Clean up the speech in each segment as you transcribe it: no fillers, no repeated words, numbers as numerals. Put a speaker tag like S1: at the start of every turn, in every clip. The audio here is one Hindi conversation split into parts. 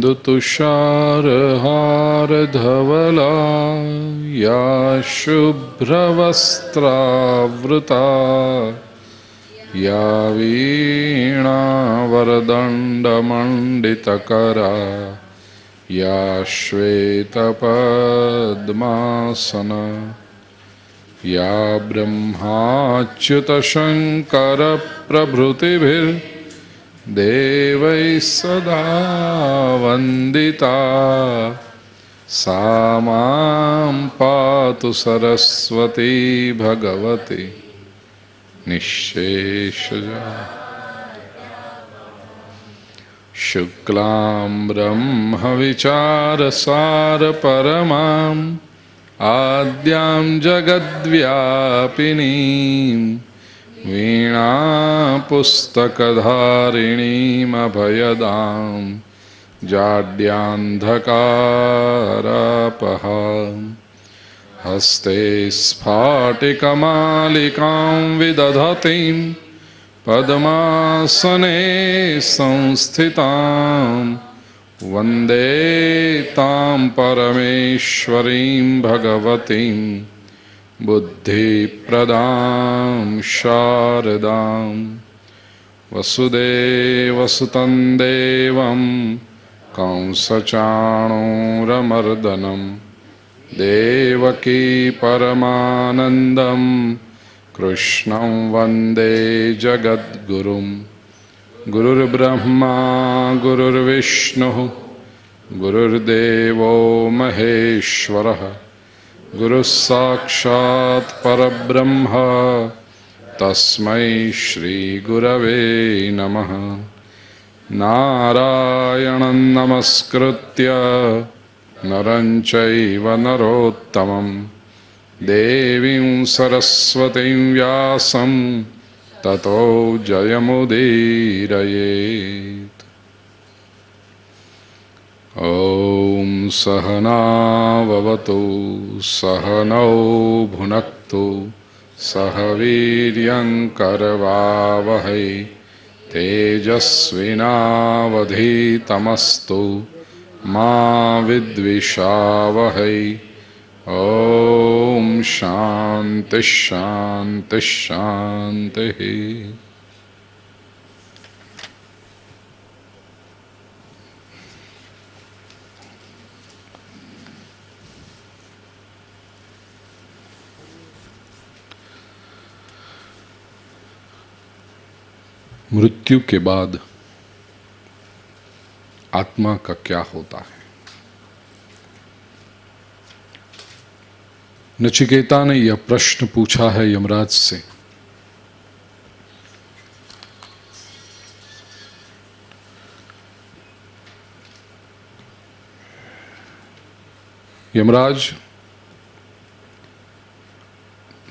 S1: इंदुतुषारहारधवला या शुभ्रवस्त्रावृता या वीणावरदण्डमण्डितकरा या श्वेतपद्मासना या ब्रह्माच्युतशङ्करप्रभृतिभिर्देवैः सदा वन्दिता सा मां पातु सरस्वती भगवती निःशेषजा। शुक्लां ब्रह्मविचारसारपरमाम् आद्यां जगद्व्यापिनीं वीणापुस्तकधारिणीमभयदां जाड्यान्धकारापहां हस्ते स्फाटिकमालिकां विदधतीं पद्मासने संस्थितां वन्दे तां परमेश्वरीं भगवतीं बुद्धिप्रदां शारदां वसुदेवसुतं देवं कंसचाणूरमर्दनं देवकी परमानन्दं कृष्णं वन्दे जगद्गुरुं। गुरुर्ब्रह्मा गुरुर्विष्णुः गुरुर्देवो महेश्वरः गुरुः साक्षात् परब्रह्म तस्मै श्रीगुरवे नमः। नारायणं नमस्कृत्य नरं चैव नरोत्तमं देवीं सरस्वतीं व्यासं ततो जयमुदीरयेत्। ॐ सहनाववतु सहनौ भुनक्तु सह वीर्यङ्करवावहै तेजस्विनावधीतमस्तु मा विद्विषावहै। ओम शांति शांति शांति। मृत्यु के बाद आत्मा का क्या होता है? नचिकेता ने यह प्रश्न पूछा है यमराज से। यमराज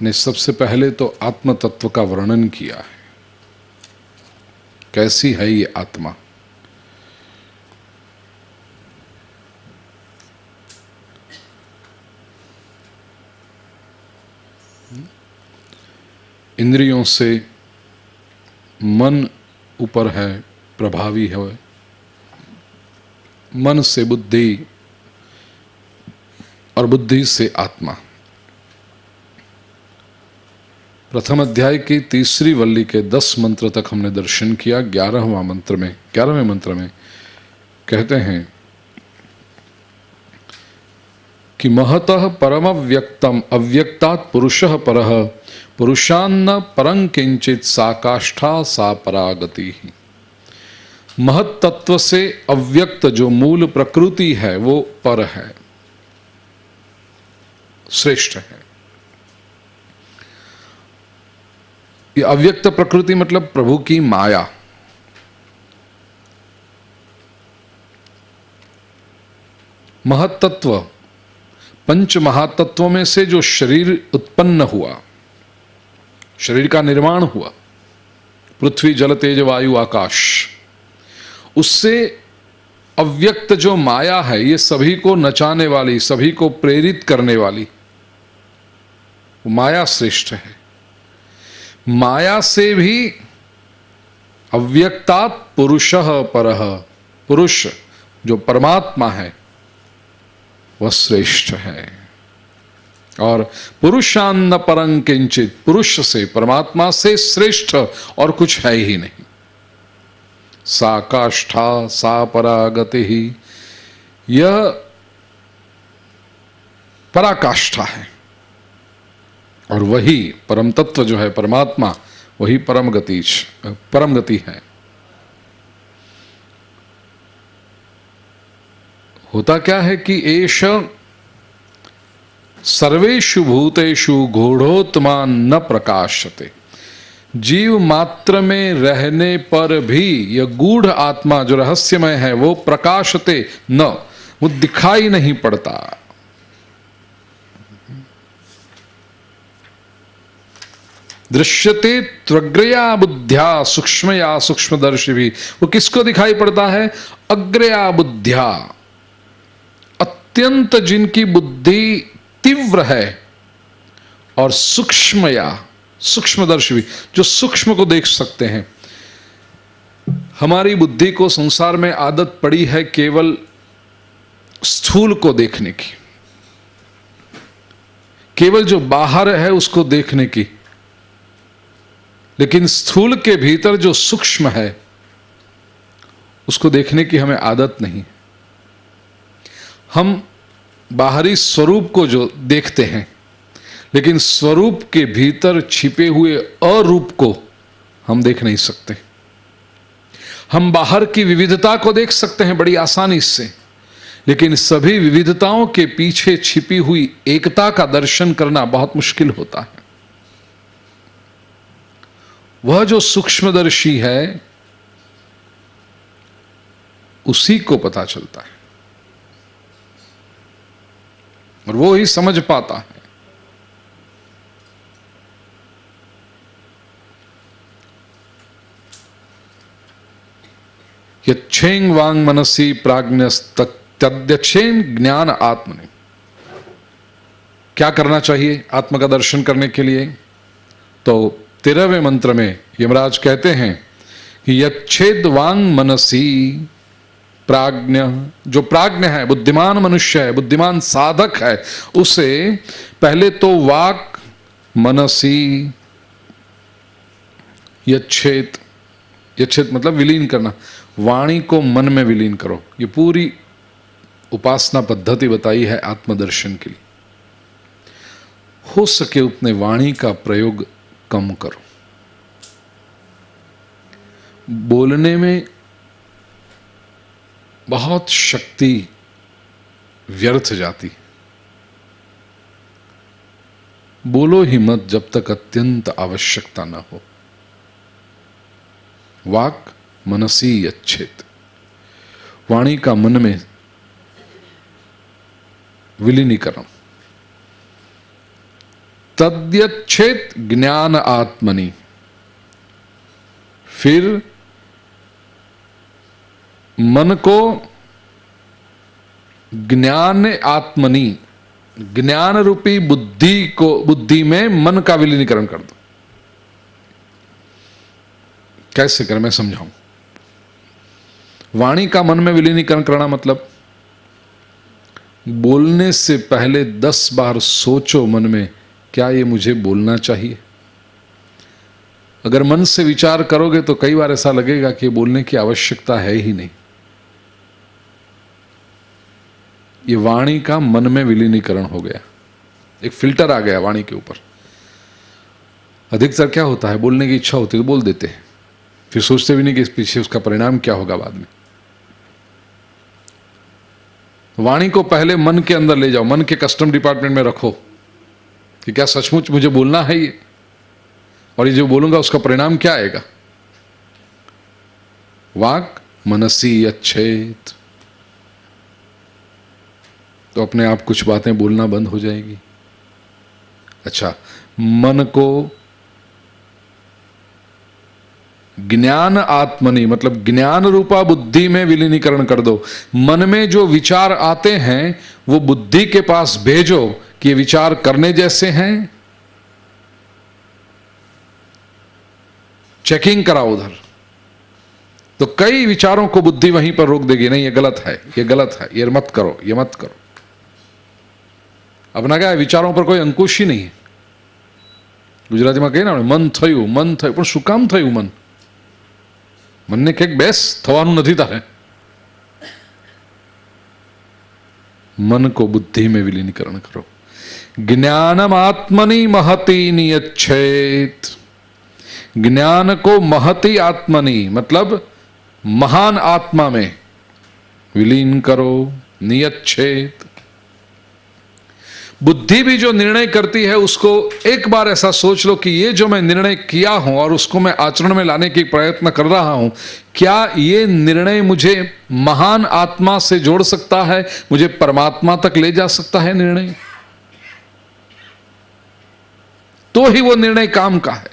S1: ने सबसे पहले तो आत्म तत्व का वर्णन किया है। कैसी है ये आत्मा? इंद्रियों से मन ऊपर है, प्रभावी है, मन से बुद्धि और बुद्धि से आत्मा। प्रथम अध्याय की तीसरी वल्ली के 10 मंत्र तक हमने दर्शन किया। 11वें मंत्र में कहते हैं कि महतः परमव्यक्तम अव्यक्तात् पुरुषः परः पुरुषान्न परं किंचित सा काष्ठा सा परागति। महत तत्व से अव्यक्त जो मूल प्रकृति है वो पर है, श्रेष्ठ है। ये अव्यक्त प्रकृति मतलब प्रभु की माया। महत तत्व पंच महातत्वों में से जो शरीर उत्पन्न हुआ, शरीर का निर्माण हुआ, पृथ्वी जल तेज वायु आकाश, उससे अव्यक्त जो माया है, ये सभी को नचाने वाली, सभी को प्रेरित करने वाली माया श्रेष्ठ है। माया से भी अव्यक्तात् पुरुषः परः, पुरुष जो परमात्मा है वह श्रेष्ठ है। और पुरुषान्न परं किंचित, पुरुष से, परमात्मा से श्रेष्ठ और कुछ है ही नहीं। सा काष्ठा सा परागति ही, यह पराकाष्ठा है और वही परम तत्व जो है परमात्मा, वही परम गति है। होता क्या है कि एष सर्वेषु भूतेषु गूढ़ोत्मान न प्रकाशते, जीव मात्र में रहने पर भी यह गूढ़ आत्मा जो रहस्यमय है वो प्रकाशते न, वो दिखाई नहीं पड़ता। दृश्यते त्वग्रया बुद्ध्या सूक्ष्मया सूक्ष्मदर्शी भी, वो किसको दिखाई पड़ता है? अग्रया बुद्ध्या, अत्यंत जिनकी बुद्धि तीव्र है, और सूक्ष्मया सूक्ष्मदर्शी भी, जो सूक्ष्म को देख सकते हैं। हमारी बुद्धि को संसार में आदत पड़ी है केवल स्थूल को देखने की, केवल जो बाहर है उसको देखने की, लेकिन स्थूल के भीतर जो सूक्ष्म है उसको देखने की हमें आदत नहीं। हम बाहरी स्वरूप को जो देखते हैं, लेकिन स्वरूप के भीतर छिपे हुए अरूप को हम देख नहीं सकते। हम बाहर की विविधता को देख सकते हैं बड़ी आसानी से, लेकिन सभी विविधताओं के पीछे छिपी हुई एकता का दर्शन करना बहुत मुश्किल होता है। वह जो सूक्ष्मदर्शी है उसी को पता चलता है और वो ही समझ पाता है। यच्छेंग वांग मनसी प्राज्ञस्तद्यच्छेन ज्ञान आत्मनि। क्या करना चाहिए आत्मा का दर्शन करने के लिए? तो 13वें मंत्र में यमराज कहते हैं कि यच्छेद वांग मनसी प्राज्ञ, जो प्राज्ञ है, बुद्धिमान मनुष्य है, बुद्धिमान साधक है, उसे पहले तो वाक मनसी यच्छेद, यच्छेद मतलब विलीन करना, वाणी को मन में विलीन करो। ये पूरी उपासना पद्धति बताई है आत्मदर्शन के लिए। हो सके उतने वाणी का प्रयोग कम करो। बोलने में बहुत शक्ति व्यर्थ जाती। बोलो ही मत जब तक अत्यंत आवश्यकता न हो। वाक मनसी यच्छेद, वाणी का मन में विलीनीकरण। तद्यच्छेद ज्ञान आत्मनि, फिर मन को ज्ञान आत्मनि, ज्ञान रूपी बुद्धि को, बुद्धि में मन का विलीनीकरण कर दो। कैसे करें मैं समझाऊं। वाणी का मन में विलीनीकरण करना मतलब बोलने से पहले 10 बार सोचो मन में, क्या ये मुझे बोलना चाहिए? अगर मन से विचार करोगे तो कई बार ऐसा लगेगा कि बोलने की आवश्यकता है ही नहीं। ये वाणी का मन में विलीनीकरण हो गया, एक फिल्टर आ गया वाणी के ऊपर। अधिकतर क्या होता है, बोलने की इच्छा होती है तो बोल देते हैं, फिर सोचते भी नहीं कि इस पीछे उसका परिणाम क्या होगा बाद में। वाणी को पहले मन के अंदर ले जाओ, मन के कस्टम डिपार्टमेंट में रखो कि क्या सचमुच मुझे बोलना है ये, और ये जो बोलूंगा उसका परिणाम क्या आएगा। वाक मनसी यच्छेद, तो अपने आप कुछ बातें बोलना बंद हो जाएगी। अच्छा, मन को ज्ञान आत्मनि मतलब ज्ञान रूपा बुद्धि में विलीनीकरण कर दो। मन में जो विचार आते हैं वो बुद्धि के पास भेजो कि ये विचार करने जैसे हैं, चेकिंग कराओ उधर। तो कई विचारों को बुद्धि वहीं पर रोक देगी, नहीं ये गलत है, ये गलत है, ये मत करो, ये मत करो। अपना क्या है, विचारों पर कोई अंकुश ही नहीं है। ગુજરાતીમાં કહીએ ને મન થયું, મન થયું, પણ શું કામ થયું મન? મનને કંઈક બેસ, થવાનું નથી તારે। मन को बुद्धि में विलीनीकरण करो। ज्ञानम आत्मनि महति नियच्छेत। ज्ञान को महति आत्मनि मतलब महान आत्मा में विलीन करो, नियच्छेत। बुद्धि भी जो निर्णय करती है उसको एक बार ऐसा सोच लो कि ये जो मैं निर्णय किया हूं और उसको मैं आचरण में लाने की प्रयत्न कर रहा हूं, क्या ये निर्णय मुझे महान आत्मा से जोड़ सकता है, मुझे परमात्मा तक ले जा सकता है निर्णय? तो ही वो निर्णय काम का है।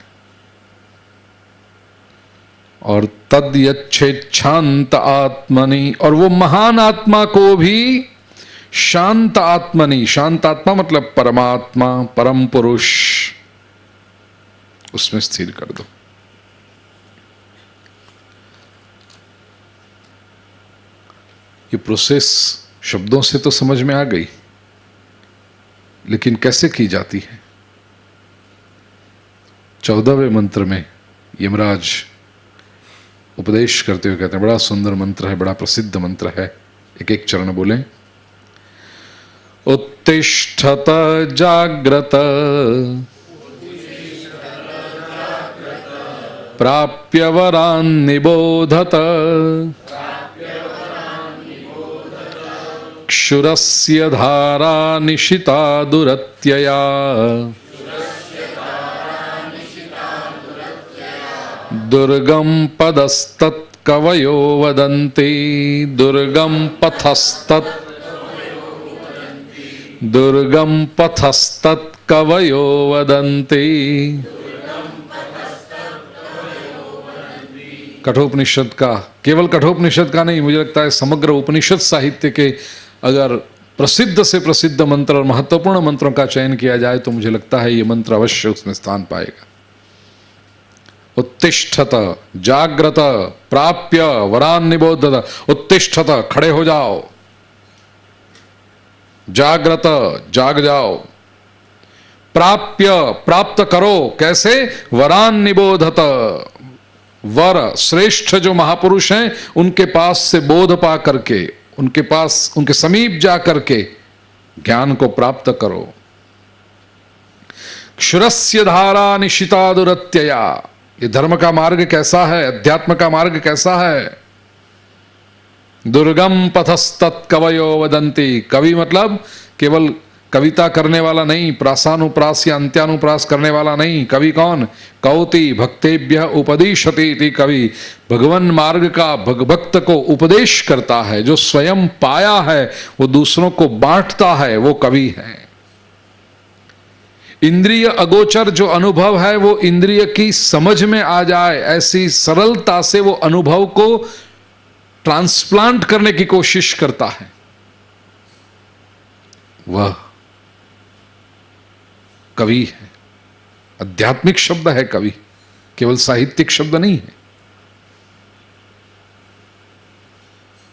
S1: और तद यच्छेत शांत आत्मनि, और वो महान आत्मा को भी शांत आत्मनि, शांत आत्मा मतलब परमात्मा, परम पुरुष, उसमें स्थिर कर दो। ये प्रोसेस शब्दों से तो समझ में आ गई, लेकिन कैसे की जाती है? 14वें मंत्र में यमराज उपदेश करते हुए कहते हैं, बड़ा सुंदर मंत्र है, बड़ा प्रसिद्ध मंत्र है। एक एक चरण बोलें। उत्तिष्ठत जाग्रत प्राप्य वरान् निबोधत क्षुरस्य धारा निशिता दुरत्यया दुर्गम पदस्तत्कवयो वदन्ति दुर्गम पथस्तत् दुर्गम पथस्तत्कवयो वदन्ति। कठोपनिषद का, केवल कठोपनिषद का नहीं, मुझे लगता है समग्र उपनिषद साहित्य के अगर प्रसिद्ध से प्रसिद्ध मंत्र और महत्वपूर्ण मंत्रों का चयन किया जाए तो मुझे लगता है ये मंत्र अवश्य उसमें स्थान पाएगा। उत्तिष्ठत जाग्रत प्राप्य वरान् निबोधत। उत्तिष्ठत खड़े हो जाओ, जाग्रत जाग जाओ, प्राप्य प्राप्त करो, कैसे? वरान् निबोधत, वर श्रेष्ठ जो महापुरुष हैं उनके पास से बोध पा करके, उनके पास, उनके समीप जा करके ज्ञान को प्राप्त करो। क्षुरस्य धारा निशिता दुरत्यया। ये धर्म का मार्ग कैसा है, अध्यात्म का मार्ग कैसा है? दुर्गम पथस्तत् कवयो वदन्ति। कवि मतलब केवल कविता करने वाला नहीं, प्रासानुप्रास या अंत्यानुप्रास करने वाला नहीं। कवि कौन? कौति भक्तेभ्य उपदिशति इति। कवि भगवान मार्ग का भक्त को उपदेश करता है, जो स्वयं पाया है वो दूसरों को बांटता है, वो कवि है। इंद्रिय अगोचर जो अनुभव है वो इंद्रिय की समझ में आ जाए, ऐसी सरलता से वो अनुभव को ट्रांसप्लांट करने की कोशिश करता है, वह कवि है। आध्यात्मिक शब्द है कवि, केवल साहित्यिक शब्द नहीं है।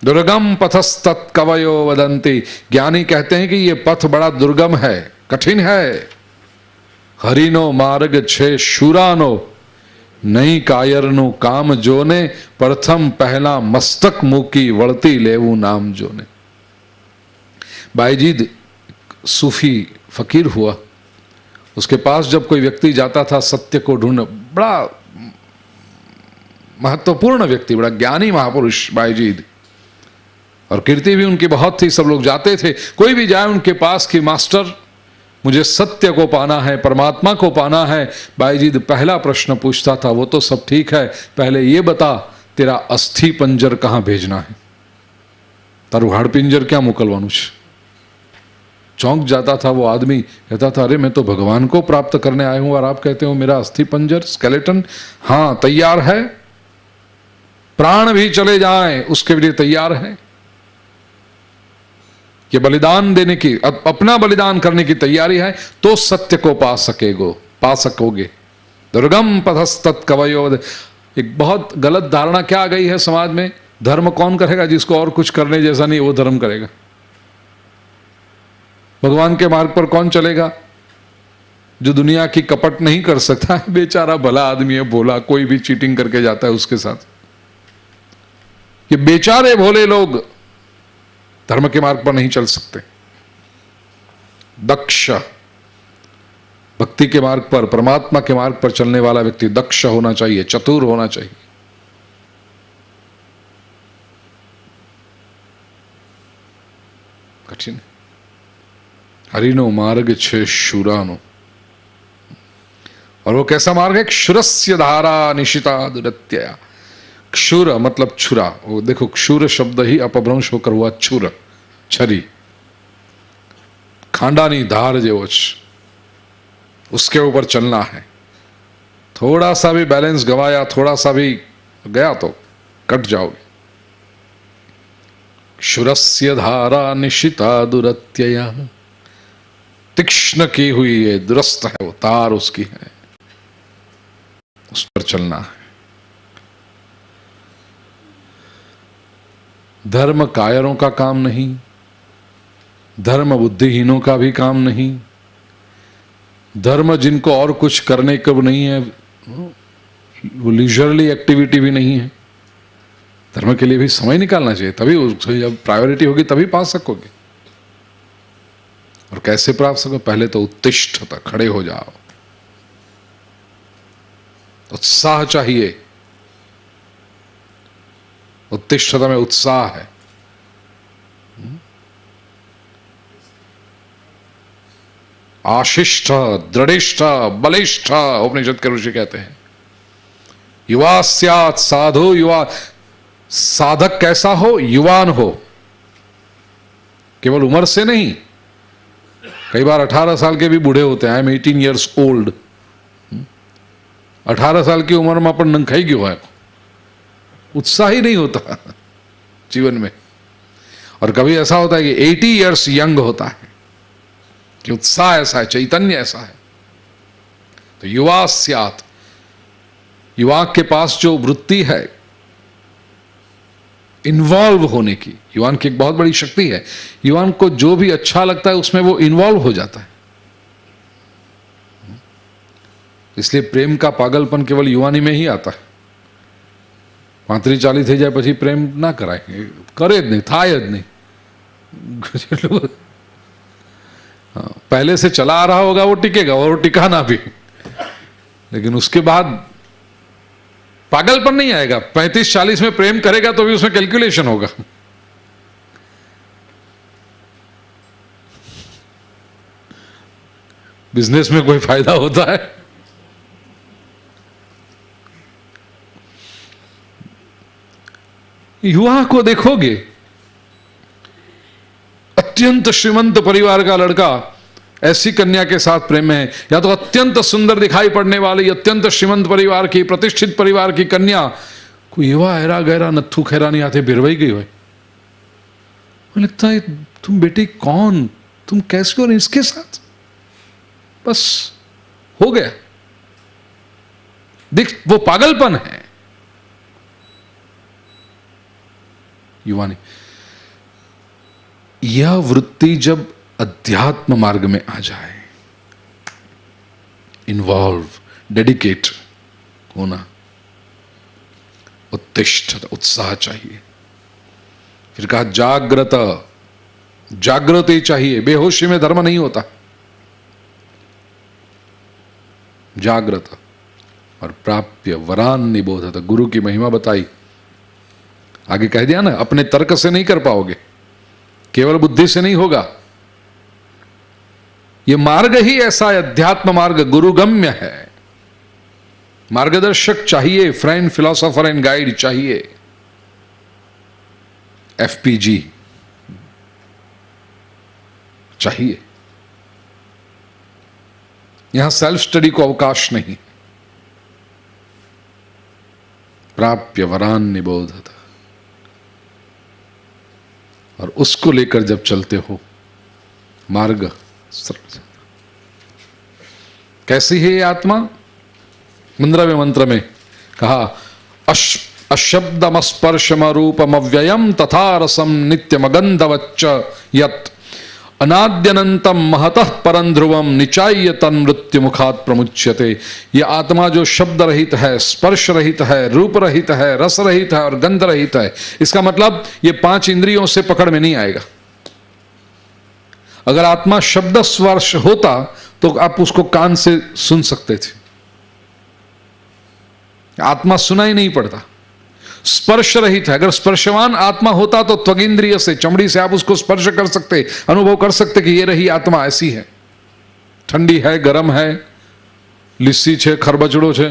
S1: दुर्गम पथस्तत् कवयो वदन्ति। ज्ञानी कहते हैं कि यह पथ बड़ा दुर्गम है, कठिन है। हरिनो मार्ग छे शूरानो नहीं कायरनु काम जोने प्रथम पहला मस्तक मुकी वळती लेवू नाम जोने। बायजीद सूफी फकीर हुआ, उसके पास जब कोई व्यक्ति जाता था सत्य को ढूंढ, बड़ा महत्वपूर्ण व्यक्ति, बड़ा ज्ञानी महापुरुष बायजीद, और कीर्ति भी उनकी बहुत थी, सब लोग जाते थे। कोई भी जाए उनके पास कि मास्टर मुझे सत्य को पाना है, परमात्मा को पाना है, बायजीद पहला प्रश्न पूछता था, वो तो सब ठीक है, पहले ये बता तेरा अस्थि पंजर कहां भेजना है, तारू हाड़ पिंजर क्या मोकलवानुं छे। चौंक जाता था वो आदमी, कहता था अरे मैं तो भगवान को प्राप्त करने आया हूं और आप कहते हो मेरा अस्थि पंजर, स्केलेटन, हाँ तैयार है, प्राण भी चले जाएं उसके लिए तैयार है, कि बलिदान देने की, अपना बलिदान करने की तैयारी है तो सत्य को पा सकोगे। दुर्गम पथस्तत् कवयो। एक बहुत गलत धारणा क्या आ गई है समाज में, धर्म कौन करेगा? जिसको और कुछ करने जैसा नहीं वो धर्म करेगा। भगवान के मार्ग पर कौन चलेगा? जो दुनिया की कपट नहीं कर सकता है, बेचारा भला आदमी है, भोला, कोई भी चीटिंग करके जाता है उसके साथ। ये बेचारे भोले लोग धर्म के मार्ग पर नहीं चल सकते। दक्ष, भक्ति के मार्ग पर, परमात्मा के मार्ग पर चलने वाला व्यक्ति दक्ष होना चाहिए, चतुर होना चाहिए। कठिन। हरिनो मार्ग छे शूरानो, और वो कैसा मार्ग है? क्षुरस्य धारा निशिता दुरत्यया। क्षुर मतलब छुरा, वो देखो क्षुर शब्द ही अपभ्रंश होकर हुआ छुर, छरी। खांडानी धार जेवो छ, उसके ऊपर चलना है। थोड़ा सा भी बैलेंस गवाया, थोड़ा सा भी गया तो कट जाओगे। क्षुरस्य धारा निशिता दुरत्यया, तीक्ष्ण की हुई है, दुरस्त है वो तार उसकी है, उस पर चलना है। धर्म कायरों का काम नहीं, धर्म बुद्धिहीनों का भी काम नहीं, धर्म जिनको और कुछ करने को नहीं है, वो लीजरली एक्टिविटी भी नहीं है। धर्म के लिए भी समय निकालना चाहिए, तभी जब प्रायोरिटी होगी तभी पा सकोगे। और कैसे प्राप्त सको? पहले तो उत्तिष्ठता, खड़े हो जाओ, उत्साह चाहिए। उत्तिष्ठता में उत्साह है। आशिष्ठ, दृढ़िष्ठ, बलिष्ठ, उपनिषद के ऋषि कहते हैं। युवा स्यात् साधु, युवा साधक कैसा हो? युवान हो, केवल उम्र से नहीं। कई बार 18 साल के भी बूढ़े होते हैं। I am 18 years old। 18 साल की उम्र में अपन नंखाई क्यों है? उत्साह ही नहीं होता जीवन में। और कभी ऐसा होता है कि 80 years यंग होता है, कि उत्साह ऐसा है, चैतन्य ऐसा है। तो युवा स्यात्, युवा के पास जो वृत्ति है इन्वॉल्व होने की, युवान की एक बहुत बड़ी शक्ति है। युवान को जो भी अच्छा लगता है उसमें वो इन्वॉल्व हो जाता है। इसलिए प्रेम का पागलपन केवल युवानी में ही आता है। 35-40 થઈ જાય પછી પ્રેમ ના કરાય, કરે જ નહીં, થાય જ नहीं। पहले से चला आ रहा होगा वो टिकेगा, और वो टिकाना भी, लेकिन उसके बाद पागलपन नहीं आएगा। 35-40 में प्रेम करेगा तो भी उसमें कैलकुलेशन होगा। बिजनेस में कोई फायदा होता है? युवा को देखोगे, अत्यंत श्रीमंत परिवार का लड़का ऐसी कन्या के साथ प्रेम में है, या तो अत्यंत सुंदर दिखाई पड़ने वाली अत्यंत श्रीमंत परिवार की, प्रतिष्ठित परिवार की कन्या कोई युवा हैरा गहरा नत्थु खैरा नहीं आते बिरवाई गई हुई। लगता है तुम बेटी कौन, तुम कैसे हो इसके साथ? बस हो गया। देख, वो पागलपन है युवानी। यह वृत्ति जब अध्यात्म मार्ग में आ जाए, इन्वॉल्व, डेडिकेट होना, उत्तिष्ठ, उत्साह चाहिए। फिर कहा जागृत, जागृति चाहिए। बेहोशी में धर्म नहीं होता। जागृत। और प्राप्य वरान निबोधत, गुरु की महिमा बताई। आगे कह दिया ना, अपने तर्क से नहीं कर पाओगे, केवल बुद्धि से नहीं होगा। यह मार्ग ही ऐसा है, अध्यात्म मार्ग गुरुगम्य है। मार्गदर्शक चाहिए, फ्रेंड, फिलोसोफर एंड गाइड चाहिए, FPG चाहिए। यहां सेल्फ स्टडी को अवकाश नहीं। प्राप्य वरान निबोधत, और उसको लेकर जब चलते हो मार्ग सरल। कैसी है ये आत्मा? 15वें मंत्र में कहा अशब्दम स्पर्शम रूपम अव्ययम तथा रसम नित्यमगंधवच्च यत् अनाद्यनंतम महतः परं ध्रुवम निचाय्य तन मृत्यु मुखात प्रमुच्यते। यह आत्मा जो शब्द रहित है, स्पर्श रहित है, रूप रहित है, रस रहित है और गंध रहित है, इसका मतलब ये 5 इंद्रियों से पकड़ में नहीं आएगा। अगर आत्मा शब्द स्पर्श होता तो आप उसको कान से सुन सकते थे, आत्मा सुनाई नहीं पड़ता। स्पर्श रहित है, अगर स्पर्शवान आत्मा होता तो त्वगिंद्रिय से, चमड़ी से आप उसको स्पर्श कर सकते, अनुभव कर सकते कि ये रही आत्मा, ऐसी है, ठंडी है, गर्म है, लिस्सी छे, खरबचड़ो छे,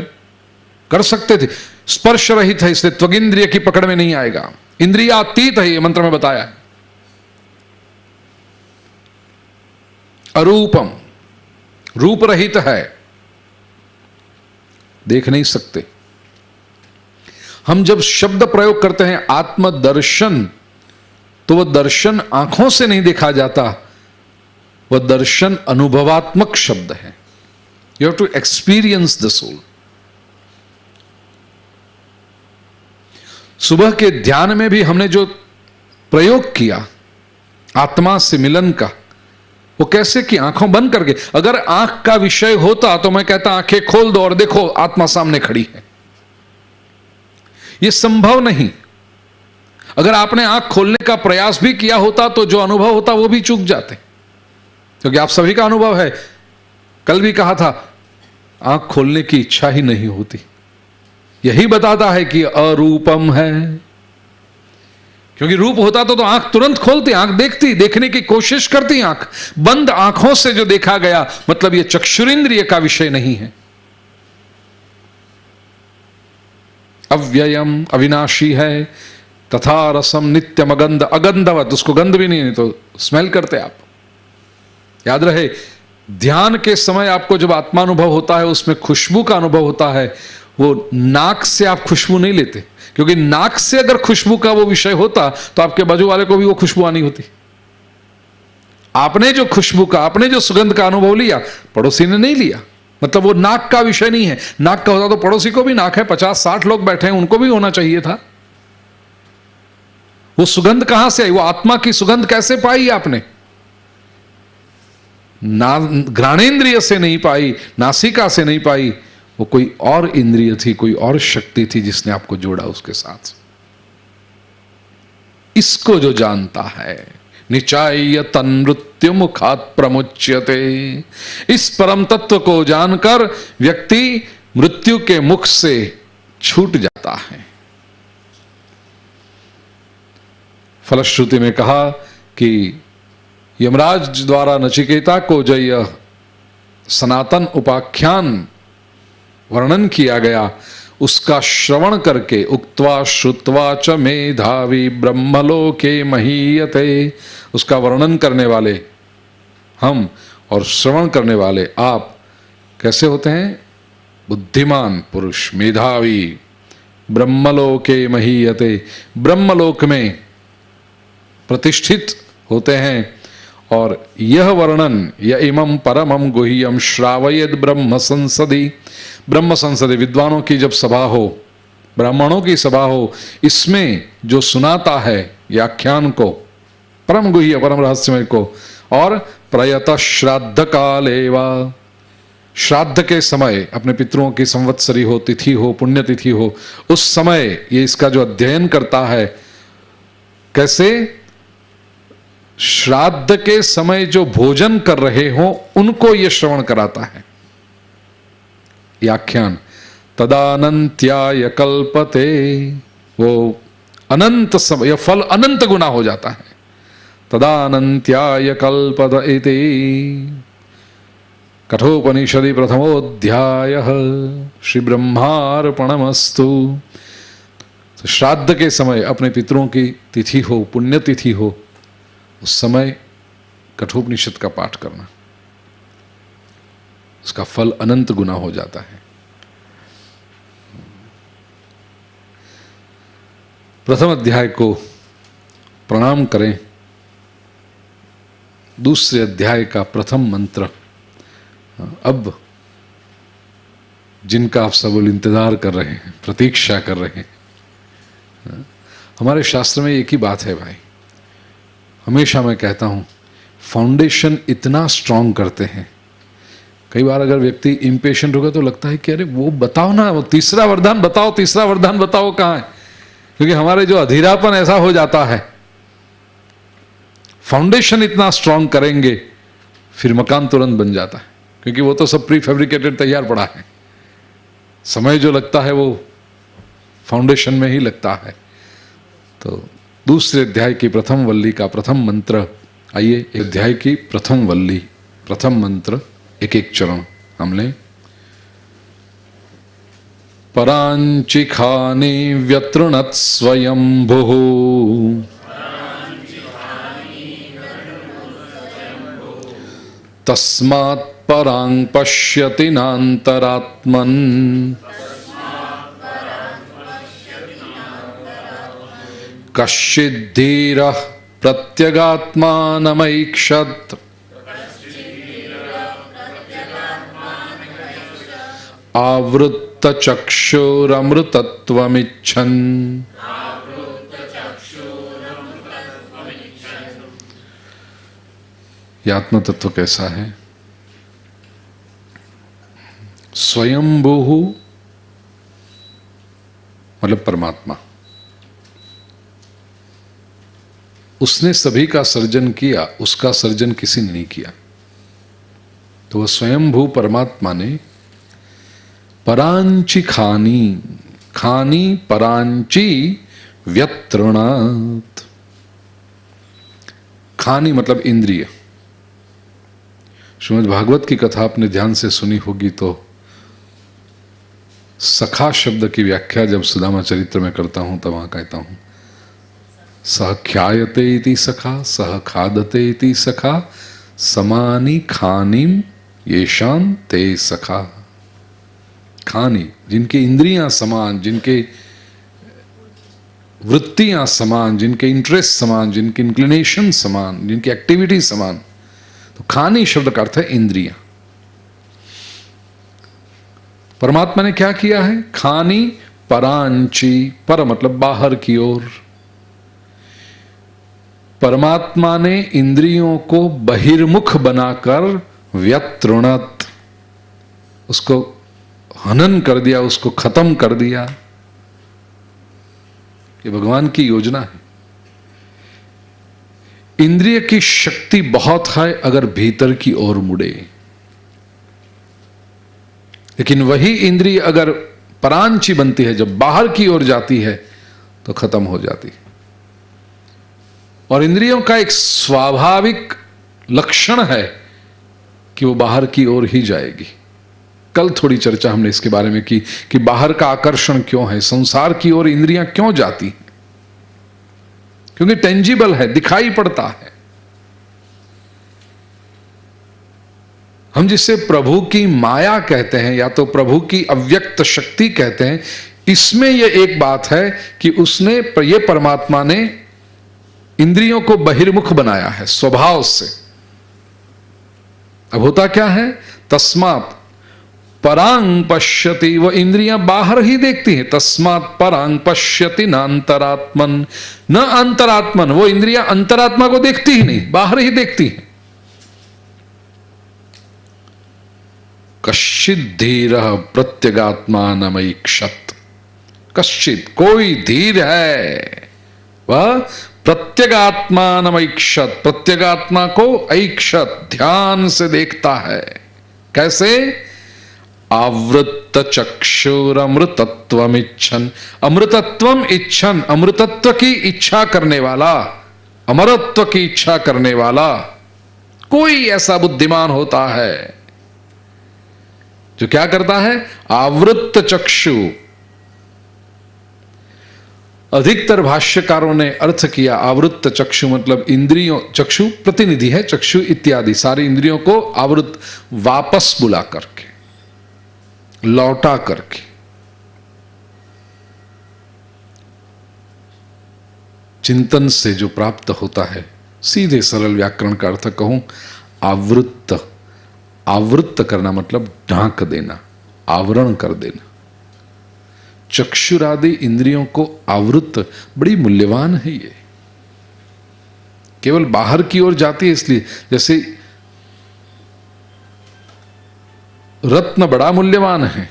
S1: कर सकते थे। स्पर्श रहित है, इसलिए त्वगिंद्रिय की पकड़ में नहीं आएगा। इंद्रियातीत है, ये मंत्र में बताया है। अरूपम, रूप रहित है, देख नहीं सकते। हम जब शब्द प्रयोग करते हैं आत्मदर्शन, तो वह दर्शन आंखों से नहीं देखा जाता, वह दर्शन अनुभवात्मक शब्द है। You have to experience the soul. सुबह के ध्यान में भी हमने जो प्रयोग किया आत्मा से मिलन का, वो कैसे कि आंखों बंद करके। अगर आंख का विषय होता तो मैं कहता आंखें खोल दो और देखो आत्मा सामने खड़ी है। यह संभव नहीं। अगर आपने आंख खोलने का प्रयास भी किया होता तो जो अनुभव होता वो भी चूक जाते, क्योंकि आप सभी का अनुभव है। कल भी कहा था, आंख खोलने की इच्छा ही नहीं होती। यही बताता है कि अरूपम है, क्योंकि रूप होता तो आंख तुरंत खोलती, आंख देखती, देखने की कोशिश करती। आंख बंद आंखों से जो देखा गया, मतलब यह चक्षुरेंद्रिय का विषय नहीं है। अव्ययम, अविनाशी है, तथा रसम नित्यम अगंध, अगंधवत, उसको गंध भी नहीं तो स्मेल करते आप। याद रहे, ध्यान के समय आपको जब आत्मानुभव होता है उसमें खुशबू का अनुभव होता है। वो नाक से आप खुशबू नहीं लेते, क्योंकि नाक से अगर खुशबू का वो विषय होता तो आपके बाजू वाले को भी वो खुशबू आनी होती। आपने जो खुशबू का, आपने जो सुगंध का अनुभव लिया, पड़ोसी ने नहीं लिया, मतलब वो नाक का विषय नहीं है। नाक का होता तो पड़ोसी को भी नाक है, 50-60 लोग बैठे हैं, उनको भी होना चाहिए था। वो सुगंध कहां से आई? वो आत्मा की सुगंध कैसे पाई आपने? घ्राणेन्द्रिय से नहीं पाई, नासिका से नहीं पाई, वो कोई और इंद्रिय थी, कोई और शक्ति थी जिसने आपको जोड़ा उसके साथ। इसको जो जानता है, निचाय्य तन्मृत्यु मुखात् प्रमुच्यते, इस परम तत्व को जानकर व्यक्ति मृत्यु के मुख से छूट जाता है। फलश्रुति में कहा कि यमराज द्वारा नचिकेता को जो यह सनातन उपाख्यान वर्णन किया गया, उसका श्रवण करके उक्त्वा श्रुत्वा च मेधावी ब्रह्मलोके महीयते, उसका वर्णन करने वाले हम और श्रवण करने वाले आप कैसे होते हैं? बुद्धिमान पुरुष, मेधावी, ब्रह्मलोके महीयते, ब्रह्मलोक में प्रतिष्ठित होते हैं। और यह वर्णन य इमं परमं गुह्यं श्रावयेद ब्रह्म संसदि, ब्रह्म संसदि, विद्वानों की जब सभा हो, ब्राह्मणों की सभा हो, इसमें जो सुनाता है व्याख्यान को, परम गुह्य परम रहस्यमय को, और प्रयतः श्राद्ध कालेवा, श्राद्ध के समय, अपने पितरों की संवत्सरी हो, तिथि हो, पुण्यतिथि हो, उस समय ये इसका जो अध्ययन करता है, कैसे श्राद्ध के समय जो भोजन कर रहे हो उनको ये श्रवण कराता है व्याख्यान। तदानंत्याय कल्पते, वो अनंत समय, फल अनंत गुना हो जाता है। तदानंत्याय कल्पत इति कठोपनिषदि प्रथमोऽध्यायः श्री ब्रह्मार्पणमस्तु। तो श्राद्ध के समय अपने पितरों की तिथि हो, पुण्यतिथि हो, उस समय कठोपनिषद का पाठ करना, उसका फल अनंत गुना हो जाता है। प्रथम अध्याय को प्रणाम करें। दूसरे अध्याय का प्रथम मंत्र अब जिनका आप सब इंतजार कर रहे हैं, प्रतीक्षा कर रहे हैं। हमारे शास्त्र में एक ही बात है भाई, हमेशा मैं कहता हूं फाउंडेशन इतना स्ट्रांग करते हैं। कई बार अगर व्यक्ति इम्पेशेंट होगा तो लगता है कि अरे वो बताओ ना, वो तीसरा वरदान बताओ, तीसरा वरदान बताओ कहां है। क्योंकि हमारे जो अधीरापन ऐसा हो जाता है, फाउंडेशन इतना स्ट्रांग करेंगे फिर मकान तुरंत बन जाता है, क्योंकि वो तो सब प्री फैब्रिकेटेड तैयार पड़ा है। समय जो लगता है वो फाउंडेशन में ही लगता है। तो दूसरे अध्याय की प्रथम वल्ली का प्रथम मंत्र, आइए अध्याय की प्रथम वल्ली प्रथम मंत्र एक एक चरण हम लें। परांचिखानि व्यतृणत् स्वयंभुः तस्मात् परां पश्यति नान्तरात्मन् कश्चिद्धीरः प्रत्यगात्मानमैक्षत् आवृत्तचक्षुरमृतत्वमिच्छन्। यह आत्म तत्व कैसा है? स्वयंभुः मतलब परमात्मा, उसने सभी का सर्जन किया, उसका सर्जन किसी ने नहीं किया। तो वह स्वयंभू परमात्मा ने परांची खानी, खानी परांची व्यतृणात्। खानी मतलब इंद्रिय। श्रीमद् भागवत की कथा आपने ध्यान से सुनी होगी तो सखा शब्द की व्याख्या जब सुदामा चरित्र में करता हूं तब वहां कहता हूं सह ख्यायते इति सखा सह खादते इति सखा समानी खानीम येषां ते सखा। खानी जिनकी इंद्रियां समान, जिनके वृत्तियां समान, जिनके इंटरेस्ट समान, जिनके इंक्लिनेशन समान, जिनकी एक्टिविटी समान। तो खानी शब्द का अर्थ है इंद्रियां। परमात्मा ने क्या किया है? खानी परांची, पर मतलब बाहर की ओर। परमात्मा ने इंद्रियों को बहिर्मुख बनाकर व्यतृणत, उसको हनन कर दिया, उसको खत्म कर दिया। ये भगवान की योजना है। इंद्रिय की शक्ति बहुत है अगर भीतर की ओर मुड़े, लेकिन वही इंद्रिय अगर परांची बनती है, जब बाहर की ओर जाती है तो खत्म हो जाती है। और इंद्रियों का एक स्वाभाविक लक्षण है कि वो बाहर की ओर ही जाएगी। कल थोड़ी चर्चा हमने इसके बारे में की कि बाहर का आकर्षण क्यों है, संसार की ओर इंद्रियां क्यों जाती हैं? क्योंकि टेंजिबल है, दिखाई पड़ता है। हम जिसे प्रभु की माया कहते हैं या तो प्रभु की अव्यक्त शक्ति कहते हैं, इसमें यह एक बात है कि उसने, ये परमात्मा ने इंद्रियों को बहिर्मुख बनाया है स्वभाव से। अब होता क्या है? तस्मात् परांग पश्यति, वह इंद्रियां बाहर ही देखती हैं। तस्मात् परांग पश्यति न अंतरात्मन, न अंतरात्मन, वो इंद्रियां अंतरात्मा को देखती ही नहीं, बाहर ही देखती हैं। कश्चित् धीरः प्रत्यगात्मानमैक्षत। कश्चित् कोई धीर है, वह प्रत्यगात्मानमैक्षत, प्रत्यगात्मा को ऐक्षत ध्यान से देखता है। कैसे? आवृत्त चक्षुरमृतत्वम इच्छन, अमृतत्वम इच्छन, अमृतत्व की इच्छा करने वाला, अमरत्व की इच्छा करने वाला कोई ऐसा बुद्धिमान होता है जो क्या करता है? आवृत्त चक्षु। अधिकतर भाष्यकारों ने अर्थ किया आवृत्त चक्षु मतलब इंद्रियों, चक्षु प्रतिनिधि है, चक्षु इत्यादि सारी इंद्रियों को आवृत, वापस बुला करके, लौटा करके। चिंतन से जो प्राप्त होता है, सीधे सरल व्याकरण का अर्थ कहूं, आवृत्त। आवृत्त करना मतलब ढांक देना, आवरण कर देना। चक्षुरादि इंद्रियों को आवृत, बड़ी मूल्यवान है ये, केवल बाहर की ओर जाती है इसलिए। जैसे रत्न बड़ा मूल्यवान है,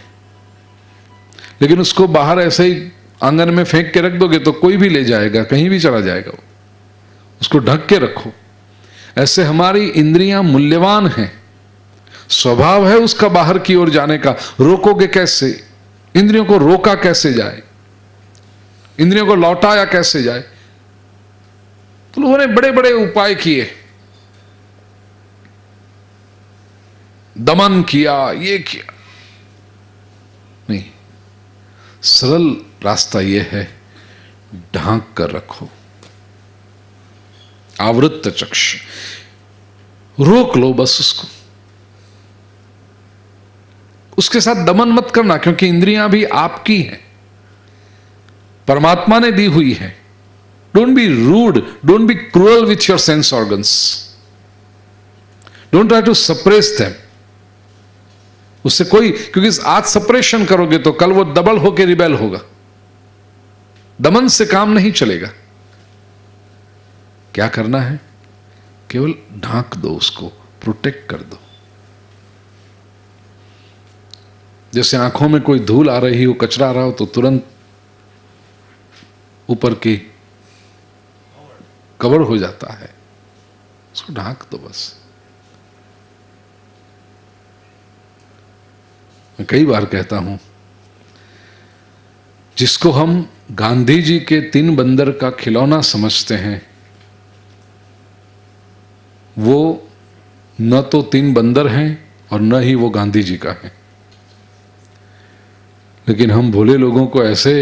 S1: लेकिन उसको बाहर ऐसे ही आंगन में फेंक के रख दोगे तो कोई भी ले जाएगा, कहीं भी चला जाएगा वो, उसको ढक के रखो। ऐसे हमारी इंद्रियां मूल्यवान हैं, स्वभाव है उसका बाहर की ओर जाने का। रोकोगे कैसे? इंद्रियों को रोका कैसे जाए, इंद्रियों को लौटाया कैसे जाए? तो लोगों ने बड़े बड़े उपाय किए, दमन किया, ये किया। नहीं, सरल रास्ता यह है, ढांक कर रखो, आवृत्त चक्षु, रोक लो बस उसको। उसके साथ दमन मत करना, क्योंकि इंद्रियां भी आपकी हैं, परमात्मा ने दी हुई है। Don't be rude, don't be cruel with your sense organs, don't try to suppress them. उससे कोई, क्योंकि आज सप्रेशन करोगे तो कल वो डबल होकर रिबेल होगा। दमन से काम नहीं चलेगा। क्या करना है? केवल ढांक दो उसको, प्रोटेक्ट कर दो। जैसे आंखों में कोई धूल आ रही हो, कचरा आ रहा हो, तो तुरंत ऊपर की कवर हो जाता है, उसको ढांक दो बस। मैं कई बार कहता हूं, जिसको हम गांधी जी के 3 बंदर का खिलौना समझते हैं, वो न तो 3 बंदर हैं और न ही वो गांधी जी का है। लेकिन हम भोले लोगों को ऐसे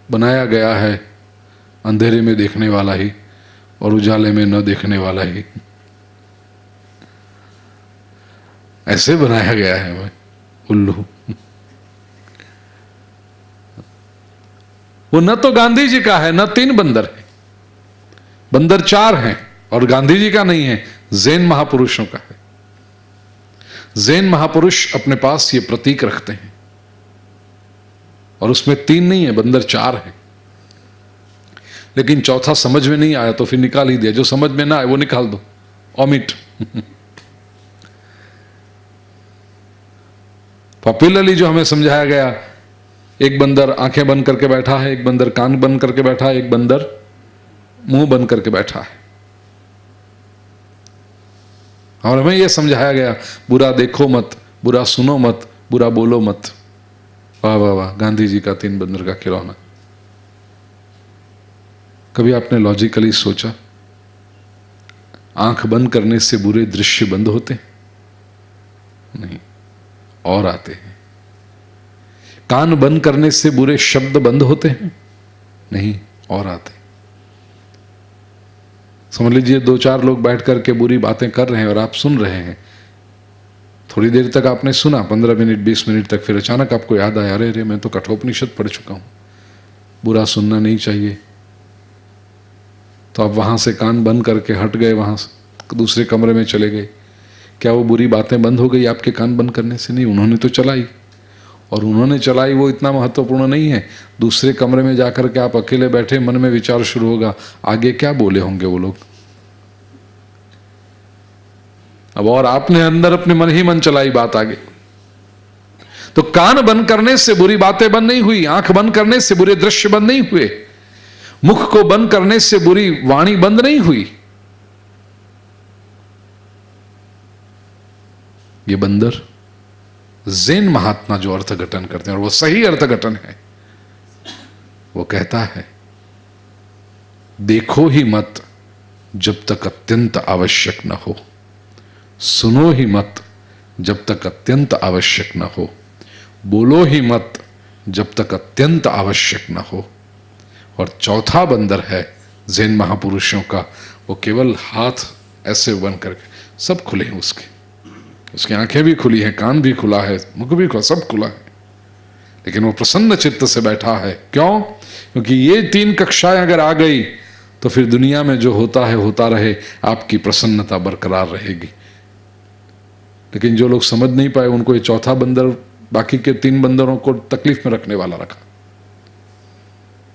S1: बनाया गया है, अंधेरे में देखने वाला ही और उजाले में न देखने वाला ही, ऐसे बनाया गया है हमें उल्लू। वो न तो गांधी जी का है, न 3 बंदर है, बंदर 4 हैं और गांधी जी का नहीं है, जैन महापुरुषों का है। जैन महापुरुष अपने पास ये प्रतीक रखते हैं और उसमें 3 नहीं है, बंदर 4 है। लेकिन चौथा समझ में नहीं आया तो फिर निकाल ही दिया। जो समझ में ना आए वो निकाल दो, ओमिट। पॉपुलरली जो हमें समझाया गया, एक बंदर आंखें बंद करके बैठा है, एक बंदर कान बंद करके बैठा है, एक बंदर मुंह बंद करके बैठा है। और हमें यह समझाया गया, बुरा देखो मत, बुरा सुनो मत, बुरा बोलो मत। वाह वाह वाह, गांधी जी का 3 बंदर का खिलौना। कभी आपने लॉजिकली सोचा, आंख बंद करने से बुरे दृश्य बंद होते? नहीं, और आते हैं। कान बंद करने से बुरे शब्द बंद होते हैं? नहीं, और आते। समझ लीजिए 2-4 लोग बैठ करके बुरी बातें कर रहे हैं और आप सुन रहे हैं। थोड़ी देर तक आपने सुना, 15 मिनट 20 मिनट तक, फिर अचानक आपको याद आया, अरे मैं तो कठोपनिषद पढ़ चुका हूं, बुरा सुनना नहीं चाहिए। तो आप वहां से कान बंद करके हट गए, वहां से दूसरे कमरे में चले गए। क्या वो बुरी बातें बंद हो गई आपके कान बंद करने से? नहीं, उन्होंने तो चलाई, और उन्होंने चलाई वो इतना महत्वपूर्ण नहीं है। दूसरे कमरे में जाकर के आप अकेले बैठे, मन में विचार शुरू होगा, आगे क्या बोले होंगे वो लोग। अब और आपने अंदर अपने मन ही मन चलाई बात आगे। तो कान बंद करने से बुरी बातें बंद नहीं हुई, आंख बंद करने से बुरे दृश्य बंद नहीं हुए, मुख को बंद करने से बुरी वाणी बंद नहीं हुई। ये बंदर ज़ेन महात्मा जो अर्थघटन करते हैं, और वो सही अर्थघटन है, वो कहता है, देखो ही मत जब तक अत्यंत आवश्यक न हो, सुनो ही मत जब तक अत्यंत आवश्यक न हो, बोलो ही मत जब तक अत्यंत आवश्यक न हो। और चौथा बंदर है ज़ेन महापुरुषों का, वो केवल हाथ ऐसे बन करके, सब खुले हैं उसकी आंखें भी खुली हैं, कान भी खुला है, मुख भी खुला, सब खुला है, लेकिन वो प्रसन्न चित्त से बैठा है। क्यों? क्योंकि ये 3 कक्षाएं अगर आ गई तो फिर दुनिया में जो होता है होता रहे, आपकी प्रसन्नता बरकरार रहेगी। लेकिन जो लोग समझ नहीं पाए उनको ये चौथा बंदर बाकी के 3 बंदरों को तकलीफ में रखने वाला रखा।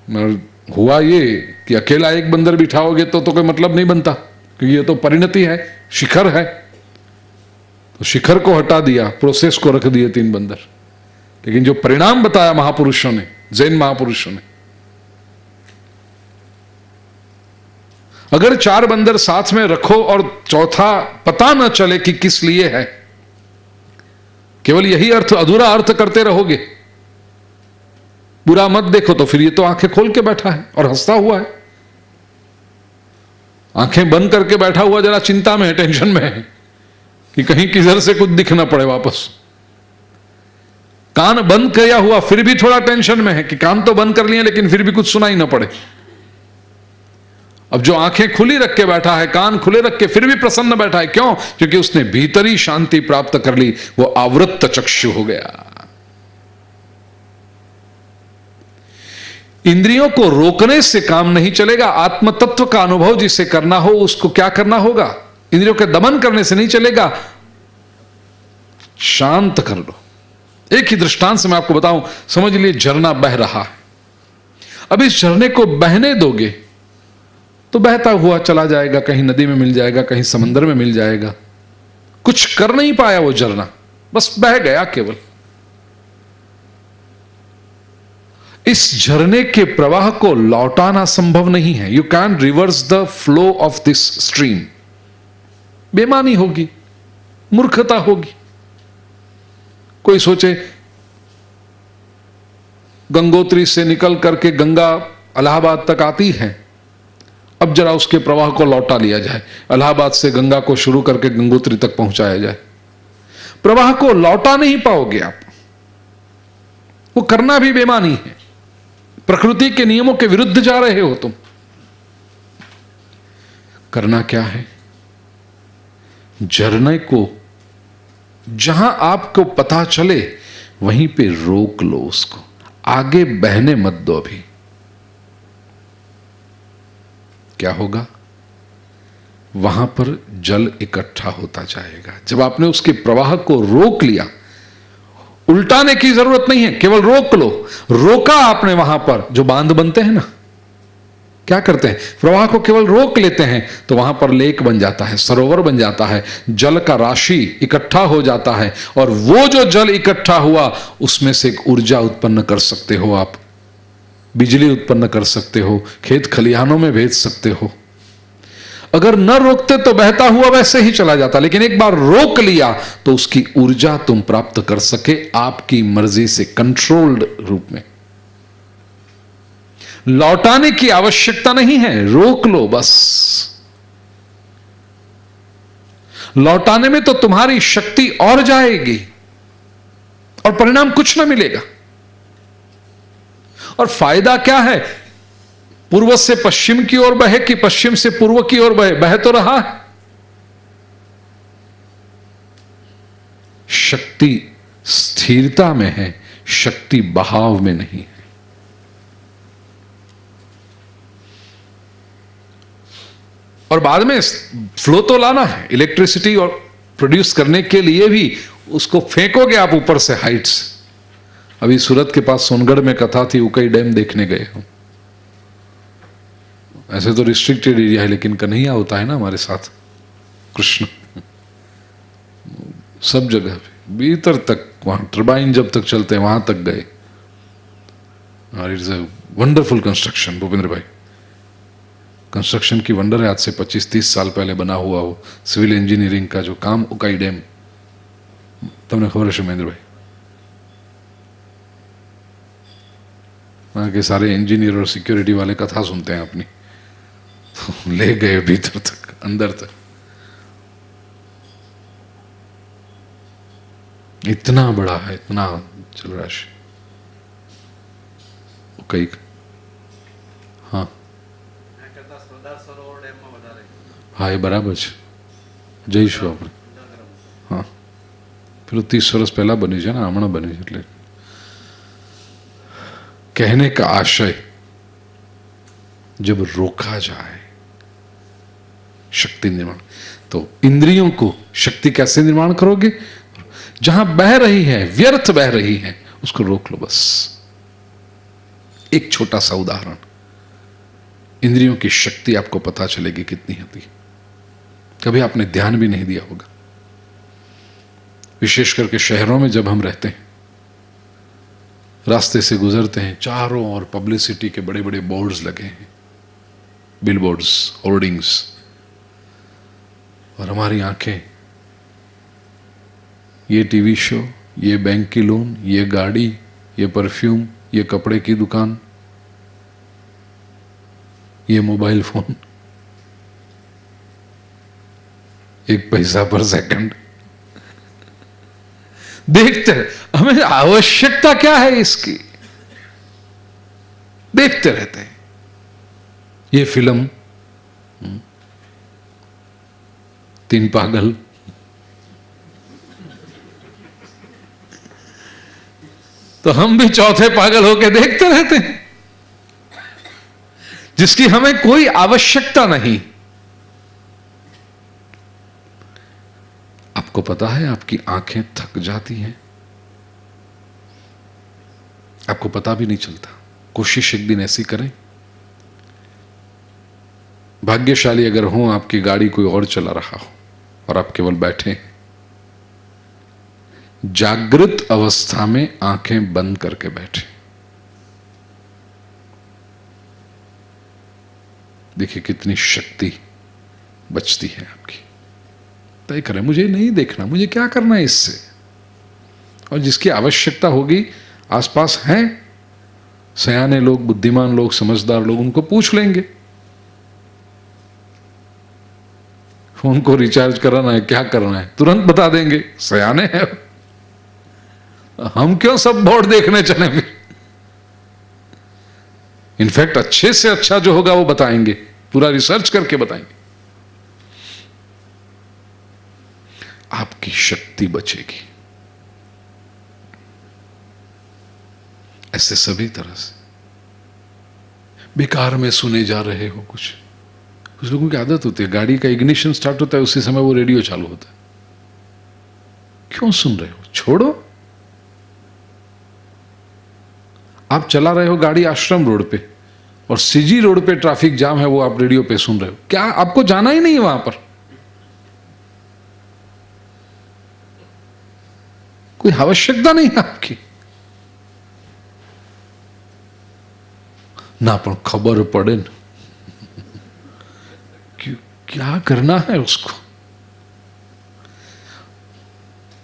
S1: मगर हुआ ये कि अकेला एक बंदर बिठाओगे तो कोई मतलब नहीं बनता, क्योंकि ये तो परिणति है, शिखर है। तो शिखर को हटा दिया, प्रोसेस को रख दिए 3 बंदर। लेकिन जो परिणाम बताया महापुरुषों ने, जैन महापुरुषों ने, अगर 4 बंदर साथ में रखो और चौथा पता न चले कि किस लिए है, केवल यही अर्थ, अधूरा अर्थ करते रहोगे, बुरा मत देखो, तो फिर ये तो आंखें खोल के बैठा है और हंसता हुआ है। आंखें बंद करके बैठा हुआ जरा चिंता में है, टेंशन में है कि कहीं किधर से कुछ दिख ना पड़े वापस। कान बंद किया हुआ फिर भी थोड़ा टेंशन में है कि कान तो बंद कर लिए लेकिन फिर भी कुछ सुनाई ना पड़े। अब जो आंखें खुली रख के बैठा है, कान खुले रख के फिर भी प्रसन्न बैठा है, क्यों? क्योंकि उसने भीतरी शांति प्राप्त कर ली, वो आवृत्त चक्षु हो गया। इंद्रियों को रोकने से काम नहीं चलेगा। आत्म तत्व का अनुभव जिसे करना हो उसको क्या करना होगा? इंद्रियों के दमन करने से नहीं चलेगा, शांत कर लो। एक ही दृष्टांत से मैं आपको बताऊं, समझ लिए झरना बह रहा है। अब इस झरने को बहने दोगे तो बहता हुआ चला जाएगा, कहीं नदी में मिल जाएगा, कहीं समंदर में मिल जाएगा। कुछ कर नहीं पाया वो झरना, बस बह गया केवल। इस झरने के प्रवाह को लौटाना संभव नहीं है। You can reverse the flow of this stream. बेईमानी होगी, मूर्खता होगी। कोई सोचे गंगोत्री से निकल करके गंगा इलाहाबाद तक आती है, अब जरा उसके प्रवाह को लौटा लिया जाए, इलाहाबाद से गंगा को शुरू करके गंगोत्री तक पहुंचाया जाए। प्रवाह को लौटा नहीं पाओगे आप, वो करना भी बेईमानी है। प्रकृति के नियमों के विरुद्ध जा रहे हो तुम। करना क्या है? झरने को जहां आपको पता चले वहीं पे रोक लो उसको, आगे बहने मत दो। अभी क्या होगा? वहां पर जल इकट्ठा होता जाएगा। जब आपने उसके प्रवाह को रोक लिया, उल्टाने की जरूरत नहीं है, केवल रोक लो। रोका आपने, वहां पर जो बांध बनते हैं ना, क्या करते हैं? प्रवाह को केवल रोक लेते हैं तो वहां पर लेक बन जाता है, सरोवर बन जाता है, जल का राशि इकट्ठा हो जाता है। और वो जो जल इकट्ठा हुआ उसमें से एक ऊर्जा उत्पन्न कर सकते हो आप, बिजली उत्पन्न कर सकते हो, खेत खलिहानों में भेज सकते हो। अगर न रोकते तो बहता हुआ वैसे ही चला जाता, लेकिन एक बार रोक लिया तो उसकी ऊर्जा तुम प्राप्त कर सके आपकी मर्जी से, कंट्रोल्ड रूप में। लौटाने की आवश्यकता नहीं है, रोक लो बस। लौटाने में तो तुम्हारी शक्ति और जाएगी और परिणाम कुछ ना मिलेगा। और फायदा क्या है? पूर्व से पश्चिम की ओर बहे कि पश्चिम से पूर्व की ओर बहे, बह तो रहा है। शक्ति स्थिरता में है, शक्ति बहाव में नहीं है। और बाद में फ्लो तो लाना है, इलेक्ट्रिसिटी और प्रोड्यूस करने के लिए भी उसको फेंकोगे आप ऊपर से, हाइट से। अभी सूरत के पास सोनगढ़ में कथा थी, उकई डैम देखने गए हम। ऐसे तो रिस्ट्रिक्टेड एरिया है, लेकिन कन्हैया होता है ना हमारे साथ, कृष्ण सब जगह पे भीतर तक, वहां टर्बाइन जब तक चलते हैं वहां तक गए। और it's a wonderful construction. Bhupendra भाई, कंस्ट्रक्शन की वंडर है। आज से 25-30 साल पहले बना हुआ वो सिविल इंजीनियरिंग का जो काम, उकाई डैम, तुमने खबर है शुमेंद्र भाई? वहां के सारे इंजीनियर और सिक्योरिटी वाले कथा सुनते हैं अपनी, तो ले गए भीतर तक, अंदर तक। इतना बड़ा है, इतना जलराशि कई। हाँ हाँ, ये बराबर है। જઈશું આપણે। हाँ, પેલું 30 વર્ષ પહેલા બની છે ને, હમણાં બની છે। એટલે कहने का आशय, जब रोका जाए शक्ति निर्माण। तो इंद्रियों को शक्ति कैसे निर्माण करोगे? जहां बह रही है, व्यर्थ बह रही है, उसको रोक लो बस। एक छोटा सा उदाहरण, इंद्रियों की शक्ति आपको पता चलेगी कितनी होती है। कभी आपने ध्यान भी नहीं दिया होगा, विशेष करके शहरों में जब हम रहते हैं, रास्ते से गुजरते हैं, चारों ओर पब्लिसिटी के बड़े बड़े बोर्ड्स लगे हैं, बिलबोर्ड्स, होर्डिंग्स, और हमारी आंखें ये टीवी शो, ये बैंक की लोन, ये गाड़ी, ये परफ्यूम, ये कपड़े की दुकान, ये मोबाइल फोन, 1 पैसा पर सेकंड देखते हैं। हमें आवश्यकता क्या है इसकी? देखते रहते हैं। ये फिल्म 3 पागल, तो हम भी चौथे पागल होकर देखते रहते हैं, जिसकी हमें कोई आवश्यकता नहीं। आपको पता है आपकी आंखें थक जाती हैं, आपको पता भी नहीं चलता। कोशिश एक दिन ऐसी करें, भाग्यशाली अगर हो, आपकी गाड़ी कोई और चला रहा हो और आप केवल बैठे हैं, जागृत अवस्था में आंखें बंद करके बैठे, देखिए कितनी शक्ति बचती है आपकी। तय करें, मुझे नहीं देखना, मुझे क्या करना है इससे। और जिसकी आवश्यकता होगी, आसपास हैं सयाने लोग, बुद्धिमान लोग, समझदार लोग, उनको पूछ लेंगे। फोन को रिचार्ज कराना है, क्या करना है, तुरंत बता देंगे, सयाने हैं। हम क्यों सब बोर्ड देखने चलेंगे? इनफैक्ट अच्छे से अच्छा जो होगा वो बताएंगे, पूरा रिसर्च करके बताएंगे। आपकी शक्ति बचेगी। ऐसे सभी तरह से बेकार में सुने जा रहे हो कुछ लोगों की आदत होती है, गाड़ी का इग्निशन स्टार्ट होता है, उसी समय वो रेडियो चालू होता है। क्यों सुन रहे हो? छोड़ो। आप चला रहे हो गाड़ी आश्रम रोड पे और सीजी रोड पे ट्रैफिक जाम है, वो आप रेडियो पे सुन रहे हो। क्या आपको जाना ही नहीं है वहां पर? कोई आवश्यकता नहीं है आपकी ना, पर खबर पड़े ना, क्या करना है उसको।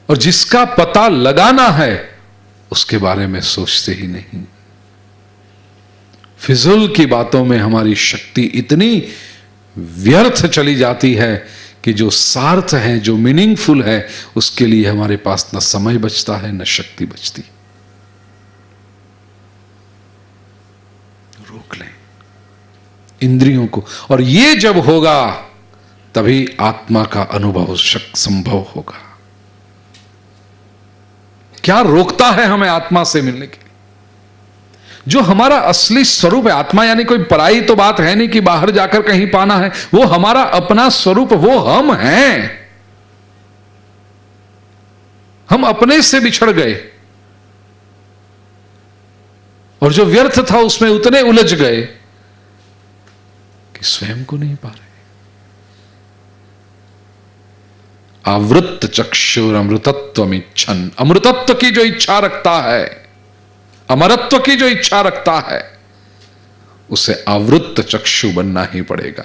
S1: और जिसका पता लगाना है उसके बारे में सोचते ही नहीं। फिजूल की बातों में हमारी शक्ति इतनी व्यर्थ चली जाती है कि जो सार्थ है, जो मीनिंगफुल है, उसके लिए हमारे पास न समय बचता है न शक्ति बचती। रोक लें इंद्रियों को, और ये जब होगा तभी आत्मा का अनुभव संभव होगा। क्या रोकता है हमें आत्मा से मिलने के लिए? जो हमारा असली स्वरूप है, आत्मा यानी कोई पराई तो बात है नहीं कि बाहर जाकर कहीं पाना है, वो हमारा अपना स्वरूप, वो हम हैं। हम अपने से बिछड़ गए और जो व्यर्थ था उसमें उतने उलझ गए कि स्वयं को नहीं पा रहे। आवृत्त चक्षुर अमृतत्व इच्छन, अमृतत्व की जो इच्छा रखता है, अमरत्व की जो इच्छा रखता है, उसे आवृत्त चक्षु बनना ही पड़ेगा।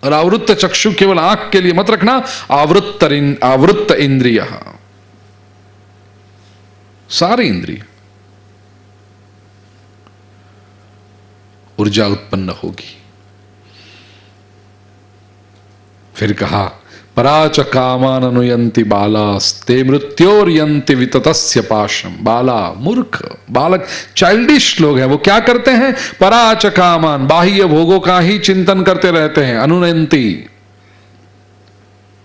S1: और आवृत्त चक्षु केवल आंख के लिए मत रखना, आवृत्त इंद्रिय, सारी इंद्रिय, ऊर्जा उत्पन्न होगी। फिर कहा पराच कामान अनुयंति बालास्ते मृत्योर्यंति विततस्य पाशम। बाला मूर्ख, बालक, चाइल्डिश लोग हैं, वो क्या करते हैं? पराच कामान, बाह्य भोगों का ही चिंतन करते रहते हैं, अनुयंति,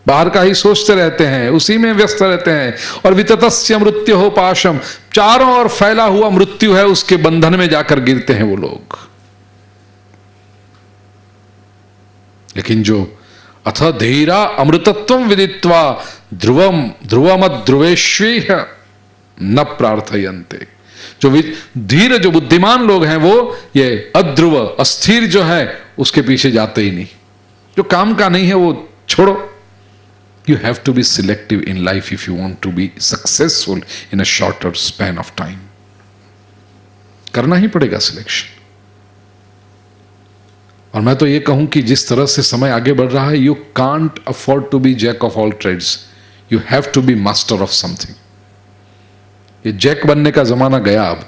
S1: बाहर का ही सोचते रहते हैं, उसी में व्यस्त रहते हैं। और विततस्य मृत्यु हो पाशम, चारों ओर फैला हुआ मृत्यु है, उसके बंधन में जाकर गिरते हैं वो लोग। लेकिन जो अथ धीरा अमृतत्वं विदित्वा ध्रुवम ध्रुवमद ध्रुवेश्वेह न प्रार्थयन्ते। जो धीर, जो बुद्धिमान लोग हैं वो ये अध्रुव अस्थिर जो है उसके पीछे जाते ही नहीं। जो काम का नहीं है वो छोड़ो। You have to be selective in life if you want to be successful in a shorter span of time. करना ही पड़ेगा सिलेक्शन। और मैं तो ये कहूं कि जिस तरह से समय आगे बढ़ रहा है, you can't afford to be jack of all trades, you have to be master of something. ये जैक बनने का जमाना गया। अब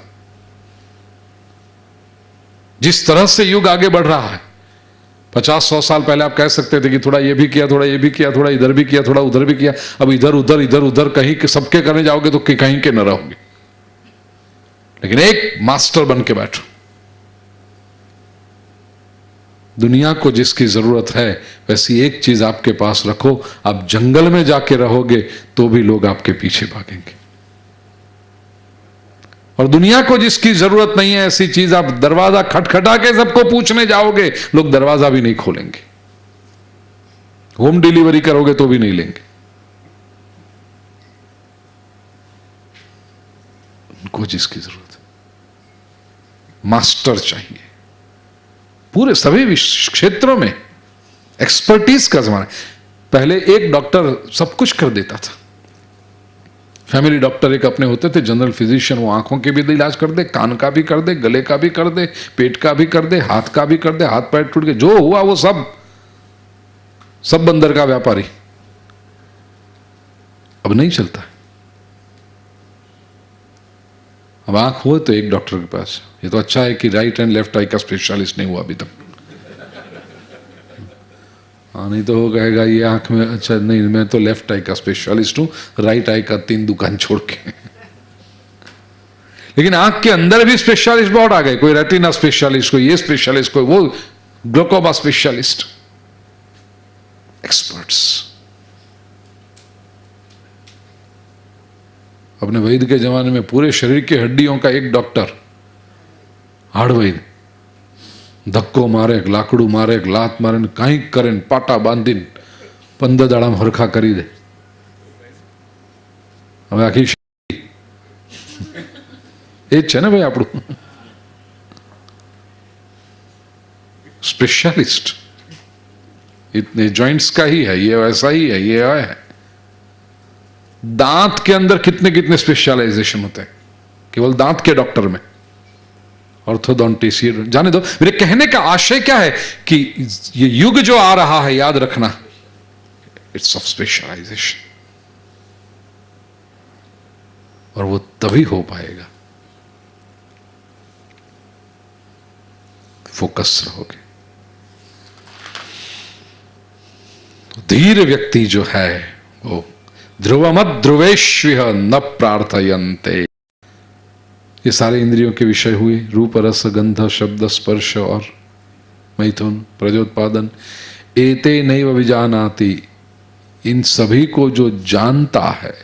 S1: जिस तरह से युग आगे बढ़ रहा है, 50-100 साल पहले आप कह सकते थे कि थोड़ा ये भी किया, थोड़ा ये भी किया, थोड़ा इधर भी किया, थोड़ा उधर भी किया। अब इधर उधर इधर उधर कहीं के सबके करने जाओगे तो कहीं के न रहोगे। लेकिन एक मास्टर बन के बैठो। दुनिया को जिसकी जरूरत है वैसी एक चीज आपके पास रखो। आप जंगल में जाके रहोगे तो भी लोग आपके पीछे भागेंगे। और दुनिया को जिसकी जरूरत नहीं है ऐसी चीज आप दरवाजा खटखटा के सबको पूछने जाओगे, लोग दरवाजा भी नहीं खोलेंगे। होम डिलीवरी करोगे तो भी नहीं लेंगे। उनको जिसकी जरूरत है, मास्टर चाहिए। पूरे सभी क्षेत्रों में एक्सपर्टीज का जमाना। पहले एक डॉक्टर सब कुछ कर देता था। फैमिली डॉक्टर एक अपने होते थे, जनरल फिजिशियन। वो आंखों के भी इलाज कर दे, कान का भी कर दे, गले का भी कर दे, पेट का भी कर दे, हाथ का भी कर दे। हाथ पैर टूट के जो हुआ वो सब बंदर का व्यापारी। अब नहीं चलता है। अब आंख हो तो एक डॉक्टर के पास। ये तो अच्छा है कि राइट एंड लेफ्ट आई का स्पेशलिस्ट नहीं हुआ अभी तक। हाँ, नहीं तो वो कहेगा ये आंख में अच्छा नहीं, मैं तो लेफ्ट आई का स्पेशलिस्ट हूं, राइट आई का 3 दुकान छोड़ के। लेकिन आंख के अंदर भी स्पेशलिस्ट बहुत आ गए। कोई रेटिना स्पेशलिस्ट, कोई ये स्पेशलिस्ट, कोई वो ग्लोकोमा स्पेशलिस्ट, एक्सपर्ट्स। अपने वैद्य के जमाने में पूरे शरीर की हड्डियों का एक डॉक्टर, हाड़ वैद्य। धक्को मारे, लाकड़ू मारे, लात मारे, कहीं करें, पाटा बांधी 15 દાડામાં હરખા કરી દે। હવે આખી એ જ છે ને ભાઈ આપણું स्पेशलिस्ट। इतने जॉइंट्स का ही है, ये वैसा ही है, ये है। दांत के अंदर कितने कितने स्पेशलाइजेशन होते हैं केवल दांत के डॉक्टर में। ऑर्थोडोंटिस्ट, जाने दो। मेरे कहने का आशय क्या है कि ये युग जो आ रहा है, याद रखना, इट्स ऑफ स्पेशलाइजेशन। और वो तभी हो पाएगा फोकस रहोगे। धीर व्यक्ति जो है वो ध्रुवमद ध्रुवेश्व न प्रार्थयन्ते। ये सारे इंद्रियों के विषय हुए, रूप रस गंध शब्द स्पर्श और मैथुन प्रजोत्पादन। एते नैव विजानाति, इन सभी को जो जानता है,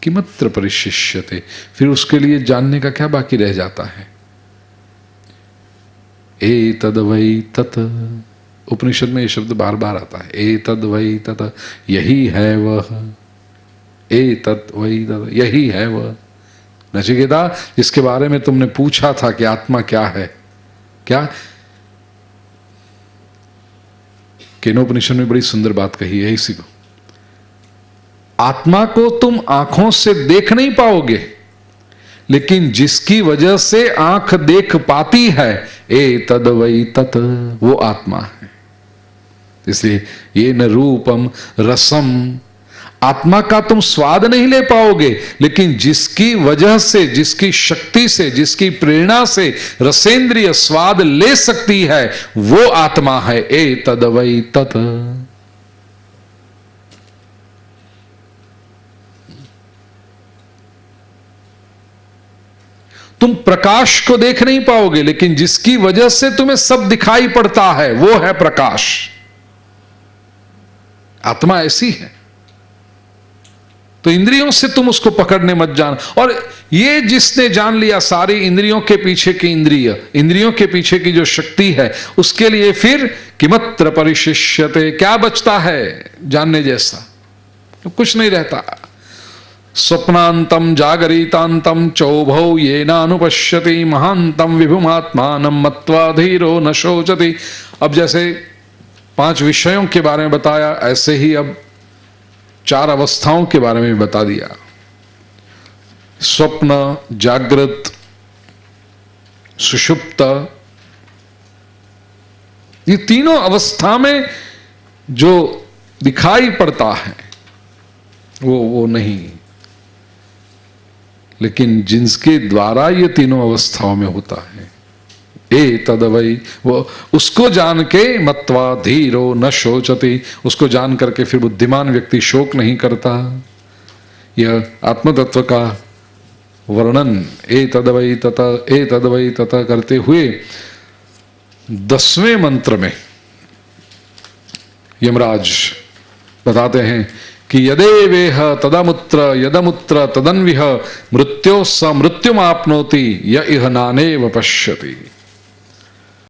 S1: किमत्र परिशिष्यते, फिर उसके लिए जानने का क्या बाकी रह जाता है। एतद् वै तत्, उपनिषद में ये शब्द बार बार आता है। एतद् वै तत्, यही है वह। एतत् वै तत्, यही है वह। नचिकेता, जिसके बारे में तुमने पूछा था कि आत्मा क्या है, क्या केनोपनिषद में बड़ी सुंदर बात कही है इसी को। आत्मा को तुम आंखों से देख नहीं पाओगे, लेकिन जिसकी वजह से आंख देख पाती है, ए तद वै तत्, वो आत्मा है। इसलिए ये न रूपम रसम, आत्मा का तुम स्वाद नहीं ले पाओगे, लेकिन जिसकी वजह से, जिसकी शक्ति से, जिसकी प्रेरणा से रसेंद्रिय स्वाद ले सकती है, वो आत्मा है। ए तद वै तत्। तुम प्रकाश को देख नहीं पाओगे, लेकिन जिसकी वजह से तुम्हें सब दिखाई पड़ता है, वो है प्रकाश। आत्मा ऐसी है। तो इंद्रियों से तुम उसको पकड़ने मत जान। और ये जिसने जान लिया सारी इंद्रियों के पीछे की इंद्रियों के पीछे की जो शक्ति है, उसके लिए फिर किमत्र परिशिष्यते, क्या बचता है जानने जैसा? तो कुछ नहीं रहता। स्वप्नांतम जागरितांतम चौभौ ये नानुपश्यति महांतम विभुमात्मानं मत्वा धीरो न शोचति। अब जैसे 5 विषयों के बारे में बताया, ऐसे ही अब 4 अवस्थाओं के बारे में बता दिया। स्वप्न, जागृत, सुषुप्त, ये तीनों अवस्था में जो दिखाई पड़ता है वो नहीं, लेकिन जिनके द्वारा ये तीनों अवस्थाओं में होता है, ए तदवै, वो उसको जान के मत्वा धीरो न शोचति, उसको जान करके फिर बुद्धिमान व्यक्ति शोक नहीं करता। यह आत्मतत्व का वर्णन ए तदवै तथा करते हुए 10वें मंत्र में यमराज बताते हैं कि यदेवेह यदमुत्र तदन्विह मृत्यो स मृत्युमाप्नोति य इह नानेव पश्यति।